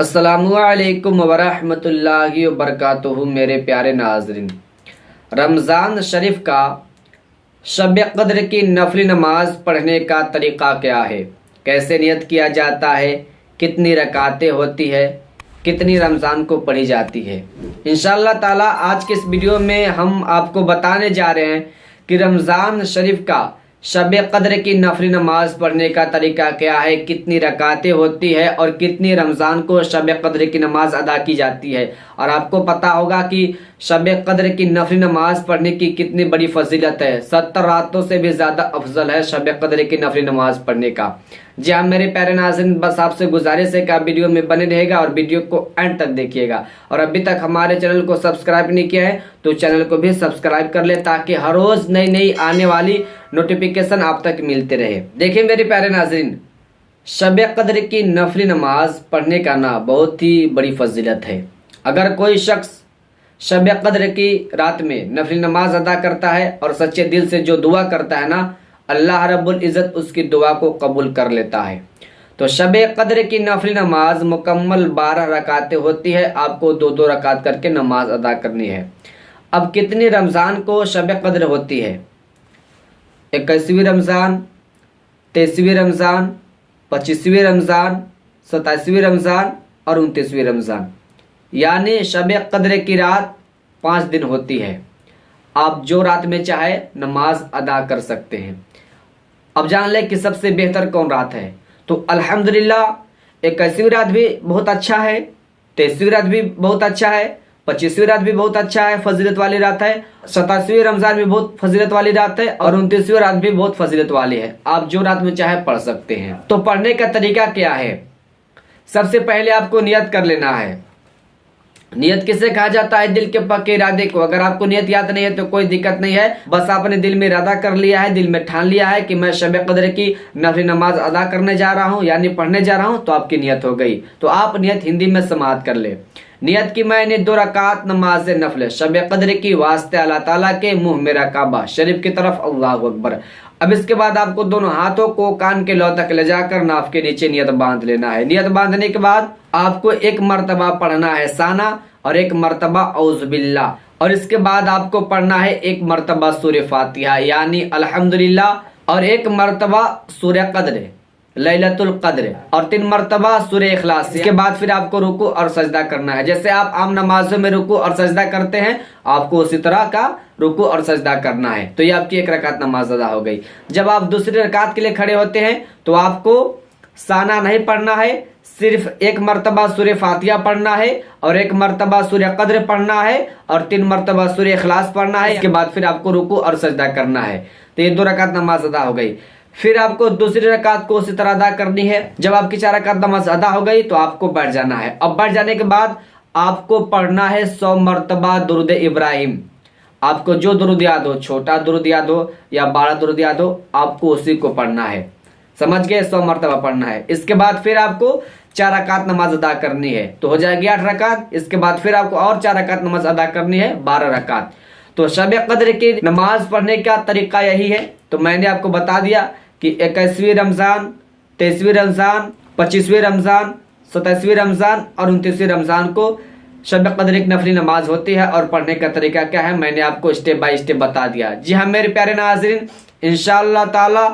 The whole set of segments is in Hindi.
अस्सलामुअलैकुम वरहमतुल्लाहि वबरकातुहू। मेरे प्यारे नाज़रीन, रमज़ान शरीफ का शब क़द्र की नफली नमाज पढ़ने का तरीक़ा क्या है, कैसे नियत किया जाता है, कितनी रकातें होती है, कितनी रमज़ान को पढ़ी जाती है। इंशाअल्लाह ताला आज के इस वीडियो में हम आपको बताने जा रहे हैं कि रमज़ान शरीफ का शब क़द्र की नफली नमाज पढ़ने का तरीका क्या है, कितनी रकातें होती है और कितनी रमज़ान को शब क़द्र की नमाज अदा की जाती है। और आपको पता होगा कि शब क़द्र की नफली नमाज पढ़ने की कितनी बड़ी फजीलत है। 70 रातों से भी ज़्यादा अफजल है शब क़द्र की नफली नमाज पढ़ने का। जी हाँ मेरे प्यारे नाज़रीन, बस आपसे गुजारिश है कि आप वीडियो में बने रहेगा और वीडियो को एंड तक देखिएगा। और अभी तक हमारे चैनल को सब्सक्राइब नहीं किया है तो चैनल को भी सब्सक्राइब कर ले, ताकि हर रोज़ नई नई आने वाली नोटिफिकेशन आप तक मिलते रहे। देखिए मेरे प्यारे नाज़रीन, शब क़द्र की नफली नमाज पढ़ने का ना बहुत ही बड़ी फजीलत है। अगर कोई शख्स शब क़द्र की रात में नफली नमाज अदा करता है और सच्चे दिल से जो दुआ करता है ना, अल्लाह रब्बुल इज़्ज़त उसकी दुआ को कबूल कर लेता है। तो शब क़द्र की नफली नमाज मुकम्मल 12 रकातें होती है। आपको 2-2 रकात करके नमाज अदा करनी है। अब कितनी रमज़ान को शब क़द्र होती है? 21वीं रमज़ान, 23वीं रमज़ान, 25वीं रमज़ान, 27वीं रमज़ान और 29वीं रमज़ान, यानी शब क़द्र की रात 5 दिन होती है। आप जो रात में चाहे नमाज अदा कर सकते हैं। अब जान लें कि सबसे बेहतर कौन रात है। तो अल्हम्दुलिल्लाह 21वीं रात भी बहुत अच्छा है, 23वीं रात भी बहुत अच्छा है, 25वीं रात भी बहुत अच्छा है, फजीलत वाली रात है, 27वीं रमज़ान भी बहुत फजीलत वाली रात है और 29वीं रात भी बहुत फजीलत वाली है। आप जो रात में चाहे पढ़ सकते हैं। तो पढ़ने का तरीका क्या है? सबसे पहले आपको नियत कर लेना है। नियत किसे कहा जाता है? दिल के पक्के इरादे को। अगर आपको नियत याद नहीं है तो कोई दिक्कत नहीं है, बस आपने दिल में इरादा कर लिया है, दिल में ठान लिया है कि मैं शब क़द्र की नफली नमाज अदा करने जा रहा हूँ, यानी पढ़ने जा रहा हूँ, तो आपकी नियत हो गई। तो आप नियत हिंदी में समाअत कर ले। नियत की मैंने 2 रकात नमाज नफल शब क़द्र की वास्ते अल्लाह ताला के मुँह मेरा काबा शरीफ की तरफ, अल्लाहु अकबर। अब इसके बाद आपको दोनों हाथों को कान के लौ तक ले जाकर नाफ के नीचे नियत बांध लेना है। नियत बांधने के बाद आपको 1 मरतबा पढ़ना है साना और 1 मरतबा औज़ु बिल्लाह, और इसके बाद आपको पढ़ना है 1 मरतबा सूरह फातिहा यानी अल्हम्दुलिल्लाह, और 1 मरतबा सूरह क़द्र लैलतुल क़द्र, और 3 मरतबा सूरह इखलास। इसके बाद फिर आपको रुकू और सजदा करना है। जैसे आप आम नमाजों में रुकू और सजदा करते हैं, आपको उसी तरह का रुकू और सजदा करना है। तो ये आपकी 1 रकात नमाज अदा हो गई। जब आप दूसरी रकात के लिए खड़े होते हैं तो आपको साना नहीं पढ़ना है, सिर्फ 1 मरतबा सूरह फातिहा पढ़ना है और 1 मरतबा सूरह क़द्र पढ़ना है और 3 मरतबा सूरह इखलास पढ़ना है। इसके बाद फिर आपको रुकू और सजदा करना है। तो ये 2 रकात नमाज अदा हो गई। फिर आपको दूसरी रकात को उसी तरह अदा करनी है। जब आपकी 4 रकात नमाज अदा हो गई तो आपको बैठ जाना है। अब बैठ जाने के बाद आपको पढ़ना है 100 मरतबा दुरूद इब्राहिम। आपको जो दुरूद याद हो, छोटा दुरूद याद हो या बड़ा दुरूद याद हो, आपको उसी को पढ़ना है। समझ गए? 100 मरतबा पढ़ना है। इसके बाद फिर आपको 4 रकात नमाज अदा करनी है, तो हो जाएगी 8 रकात। इसके बाद फिर आपको और 4 रकात नमाज अदा करनी है, 12 रकात। तो शब क़द्र की नमाज पढ़ने का तरीका यही है। तो मैंने आपको बता दिया कि 21वीं रमज़ान, 23वीं रमज़ान, 25वीं रमज़ान, 27वीं रमज़ान और 29वीं रमज़ान को शब क़द्र की नफली नमाज होती है। और पढ़ने का तरीका क्या है मैंने आपको स्टेप बाय स्टेप बता दिया। जी हाँ मेरे प्यारे नाज़रीन, इंशाअल्लाह ताला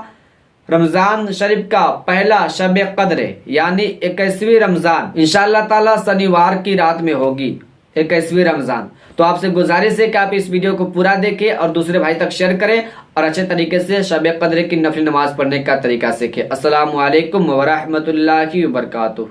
रमज़ान शरीफ का पहला शब क़द्र यानी 21वीं रमज़ान इंशाअल्लाह ताला शनिवार की रात में होगी, 21वीं रमज़ान। तो आपसे गुजारिश है कि आप इस वीडियो को पूरा देखें और दूसरे भाई तक शेयर करें और अच्छे तरीके से शब क़द्र की नफली नमाज पढ़ने का तरीका सीखें। अस्सलामु अलैकुम व रहमतुल्लाहि व बरकातुहू।